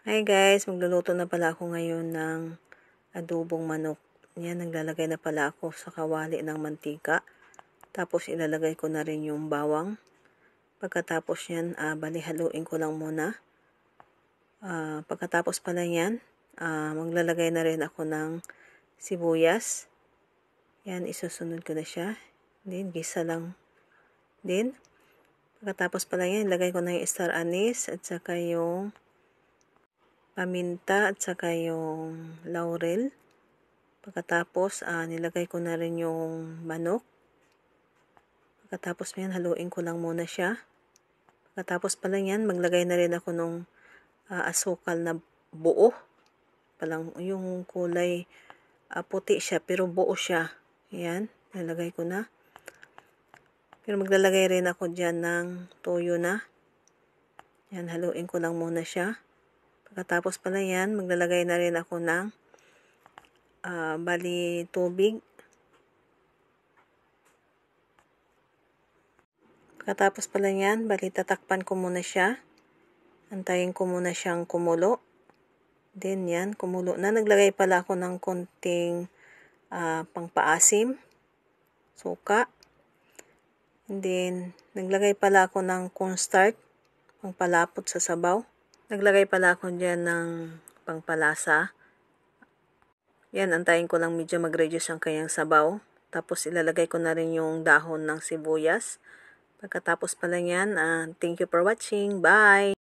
Hi guys, magluluto na pala ako ngayon ng adobong manok. Yan, naglalagay na pala ako sa kawali ng mantika. Tapos ilalagay ko na rin yung bawang. Pagkatapos yan, balihaluin ko lang muna. Pagkatapos pala yan, maglalagay na rin ako ng sibuyas. Yan, isusunod ko na siya. Then, gisa lang din. Pagkatapos pala yan, ilagay ko na yung star anise at saka yung paminta at saka yung laurel. Pagkatapos, nilagay ko na rin yung manok. Pagkatapos yan, haluin ko lang muna siya. Pagkatapos pala yan, maglagay na rin ako ng asukal na buo. Palang yung kulay puti siya, pero buo siya. Yan, nilagay ko na. Pero maglalagay rin ako dyan ng toyo na. Yan, haluin ko lang muna siya. Pagkatapos pala yan, maglalagay na rin ako ng bali tubig. Pagkatapos pala yan, bali tatakpan ko muna siya. Antayin ko muna siyang kumulo. Then yan, kumulo na. Naglagay pala ako ng konting pangpaasim, suka. And then, naglagay pala ako ng cornstarch, pangpalapot sa sabaw. Naglagay pala ako dyan ng pangpalasa. Yan, antayin ko lang medyo mag-reduce ang kanyang sabaw. Tapos ilalagay ko na rin yung dahon ng sibuyas. Pagkatapos pala yan, thank you for watching. Bye!